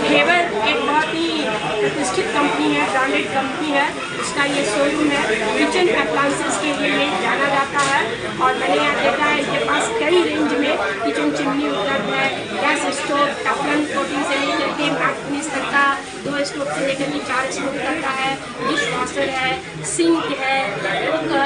Favour एक बहुत ही प्रतिष्ठित कंपनी है, ब्रांडेड कंपनी है। इसका ये शोरूम है, किचन अप्लायंसेस के लिए जाना जाता है। और मैंने यहाँ देखा है इनके पास कई रेंज में किचन चिमनी उपलब्ध है, गैस स्टोव, टफलन कोटिंग से लेकर के मैट फिनिश तक का, 2 स्टोव से लेकर के 4 स्टोव तक का है, डिश वॉशर है, सिंक है,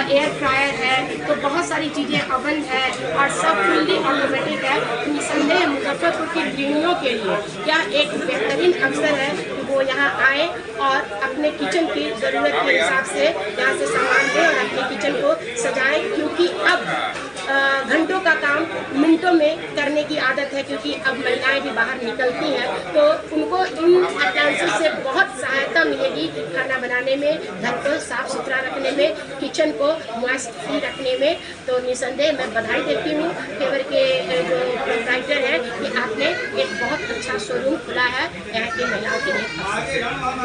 एयर फ्रायर है, तो बहुत सारी चीज़ें, अवन है और सब फुल्ली ऑटोमेटिक है। निसंदेह मुजफ्फरपुर की गृहिणियों के लिए यह एक बेहतरीन अवसर है कि वो यहाँ आए और अपने किचन की ज़रूरत के हिसाब से यहाँ से सामान दें और अपने किचन को सजाएं, क्योंकि अब घंटों का काम मिनटों में करने की आदत है, क्योंकि अब महिलाएं भी बाहर निकलती हैं, तो उनको इन अप्लायंसेस से बहुत सहायता मिलेगी खाना बनाने में, घर को साफ सुथरा रखने में, किचन को मॉइस्ट फ्री रखने में। तो निसंदेह मैं बधाई देती हूँ फेवर के जो प्रोप्राइटर हैं कि आपने एक बहुत अच्छा शोरूम खुला है यहाँ की महिलाओं के लिए।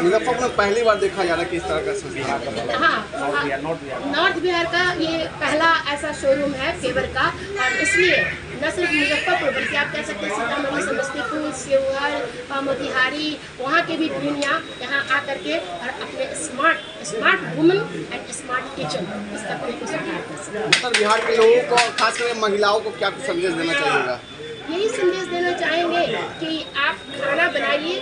मुजफ्फरपुर में पहली बार देखा जा रहा है किस तरह का संस्थान? हाँ, नॉर्थ बिहार का ये पहला ऐसा शोरूम है फेवर का। और इसलिए न सिर्फ मुजफ्फरपुर बल्कि आप कह सकते हैं सीतामढ़ी, समस्तीपुर, शिवहर, मोतिहारी, वहाँ के भी गृहिणियाँ यहाँ आकर के और अपने smart woman and smart kitchen इस तकनीक को सुधार कर सकते हैं। उत्तर बिहार के लोगों को, खासकर महिलाओं को क्या कुछ संदेश देना चाहिएगा? यही संदेश देना चाहेंगे कि आप खाना बनाइए।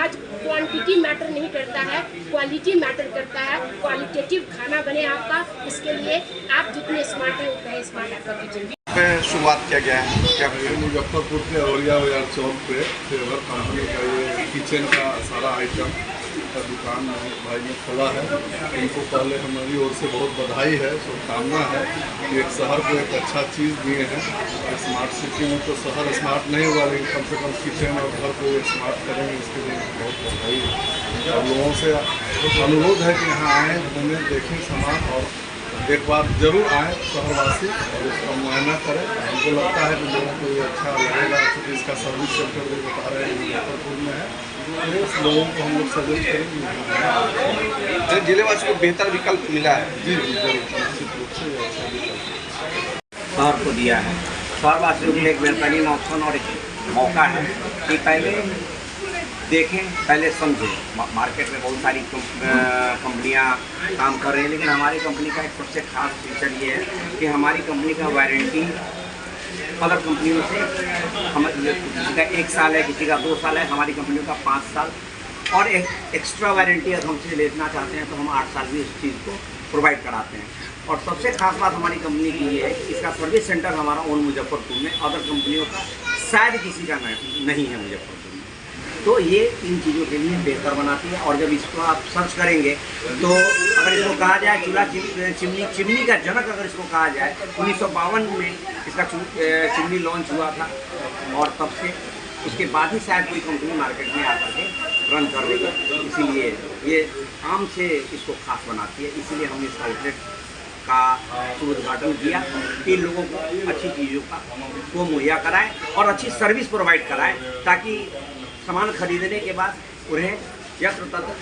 आज क्वांटिटी मैटर नहीं करता है, क्वालिटी मैटर करता है। क्वालिटेटिव खाना बने आपका, इसके लिए आप जितने स्मार्ट हैं उतना स्मार्ट आपका किचन भी। शुरुआत किया गया है क्या? मुजफ्फरपुर के औरिया बाजार चौक पे फेवर कंपनी का ये किचन का सारा आइटम का दुकान भाई ने खोला है। इनको पहले हमारी ओर से बहुत बधाई है, शुभकामना है कि एक शहर को एक अच्छा चीज़ दिए हैं। स्मार्ट सिटी में तो शहर स्मार्ट नहीं हुआ, लेकिन कम से कम किचन और घर को स्मार्ट करेंगे, इसके लिए बहुत बधाई है। और लोगों से अनुरोध है कि यहाँ आएँ, घूमें, देखें सामान और एक बार जरूर आए शहरवासी और इसका मुआयना करें। हमको लगता है कि लोगों को ये अच्छा लगेगा, क्योंकि इसका सर्विस सेंटर भी बता रहे हैं मुजफ्फरपुर में है, तो लोगों को हम लोग सजेस्ट करेंगे। जिलेवासी को बेहतर विकल्प मिला है। जी जरूर, निश्चित रूप से अच्छा विकल्प शहर को दिया है। शहरवासियों के लिए एक बेहतरीन ऑप्शन और एक मौका है कि पहले देखें, पहले समझें। मार्केट में बहुत सारी कंपनियां काम कर रही हैं, लेकिन हमारी कंपनी का एक सबसे खास फीचर ये है कि हमारी कंपनी का वारंटी अदर कंपनियों से हम किसी का 1 साल है, किसी का 2 साल है, हमारी कंपनियों का 5 साल और एक एक्स्ट्रा वारंटी अगर हमसे लेना चाहते हैं तो हम 8 साल भी इस चीज़ को प्रोवाइड कराते हैं। और सबसे खास बात हमारी कंपनी की ये है कि इसका सर्विस सेंटर हमारा ओन मुजफ्फरपुर में, अदर कंपनियों का शायद किसी का नहीं है मुजफ्फरपुर में। तो ये इन चीज़ों के लिए बेहतर बनाती है। और जब इसको आप सर्च करेंगे तो अगर इसको कहा जाए चूल्हा चिमनी का जनक अगर इसको कहा जाए, 1952 में इसका चिमनी लॉन्च हुआ था और तब से उसके बाद ही शायद कोई कंपनी मार्केट में आकर के रन कर रही है। इसीलिए ये आम से इसको खास बनाती है। इसीलिए हमने इस आउटलेट का शुभ उद्घाटन किया कि लोगों को अच्छी चीज़ों को मुहैया कराएं और अच्छी सर्विस प्रोवाइड कराएं, ताकि सामान खरीदने के बाद उन्हें यत्र तत्र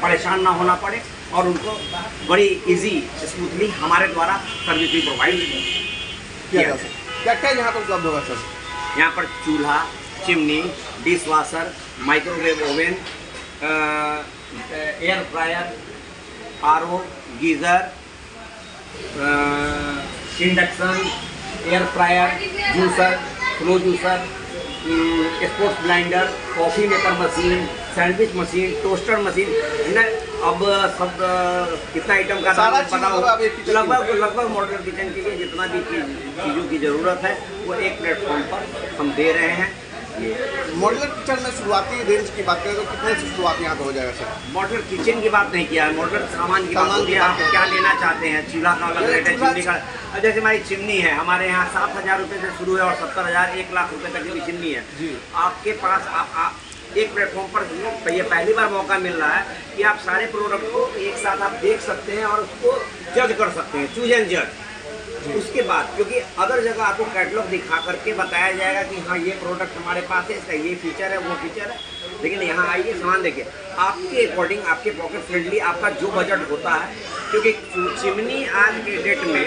परेशान ना होना पड़े और उनको बड़ी इजी स्मूथली हमारे द्वारा सर्विस भी प्रोवाइड किया जा सके। क्या क्या यहाँ पर उपलब्ध होगा सर? यहाँ पर चूल्हा, chimney, dish washer, microwave oven, air fryer, RO, geyser, induction, air fryer, juicer, slow juicer, sports blinder, coffee maker machine, sandwich machine, toaster machine, अब सब कितना आइटम का सारा पता होगा। लगभग मॉडर्न किचन के लिए जितना भी चीज़ों की ज़रूरत है वो एक प्लेटफॉर्म पर हम दे रहे हैं। मॉड्यूलर किचन में शुरुआती रेंज की बात करें तो कितने से शुरुआत यहाँ पर हो जाएगा सर? मॉडलर किचन की बात नहीं किया है, मॉडलर सामान की बात होती है। आप क्या लेना चाहते हैं? चूल्हा का अलग रेट है, चिमनी का। जैसे हमारी चिमनी है, हमारे यहाँ 7,000 रुपये से शुरू है और 70,000 1 लाख रुपये तक की चिमनी है। आपके पास आप एक प्लेटफॉर्म पर ये पहली बार मौका मिल रहा है कि आप सारे प्रोडक्ट को एक साथ आप देख सकते हैं और उसको जज कर सकते हैं, चूज एंड जज। उसके बाद क्योंकि अदर जगह आपको कैटलॉग दिखा करके बताया जाएगा कि हाँ ये प्रोडक्ट हमारे पास है, इसका ये फीचर है, वो फीचर है, लेकिन यहाँ आइए सामान देखिए आपके अकॉर्डिंग, आपके पॉकेट फ्रेंडली, आपका जो बजट होता है। क्योंकि चिमनी आज के डेट में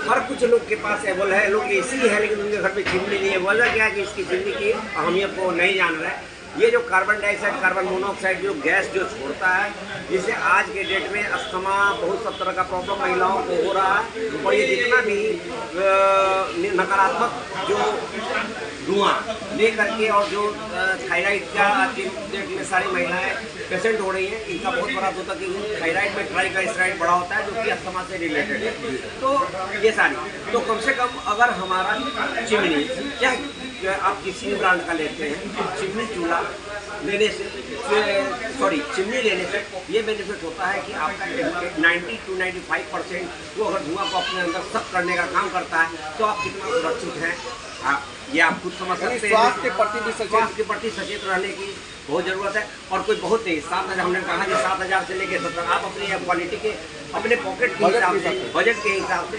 हर कुछ लोग के पास अवेलेबल है, लोग एसी है लेकिन उनके घर पे चिमनी नहीं है। वजह क्या है कि इसकी चिमनी की अहमियत को नहीं जान रहे हैं। ये जो कार्बन डाइऑक्साइड, कार्बन मोनोऑक्साइड जो गैस जो छोड़ता है, जिससे आज के डेट में अस्थमा बहुत सब तरह का प्रॉब्लम महिलाओं को हो रहा है। और ये जितना भी नकारात्मक जो धुआं ले करके और जो थायराइड का आज की डेट में सारी महिलाएं पेशेंट हो रही हैं, इनका बहुत बड़ा होता है कि थायराइड में ट्राइग्लिसराइड बड़ा होता है जो कि अस्थमा से रिलेटेड है। तो ये सारी तो कम से कम अगर हमारा चिमनी चाहे आप किसी भी ब्रांड का लेते हैं, चिमनी चूल्हा लेने से चिमनी लेने से ये बेनिफिट होता है कि आपका 90 to 95% वो अगर धुआं को अपने अंदर सक करने का काम करता है तो आप कितना सुरक्षित हैं ये आप खुद समझ सकते हैं। स्वास्थ्य के प्रति सचेत रहने की बहुत ज़रूरत है। और कोई बहुत नहीं, 7,000 हमने कहा कि 7,000 से लेके 70,000 आप अपनी क्वालिटी के अपने पॉकेट के हिसाब से, बजट के हिसाब से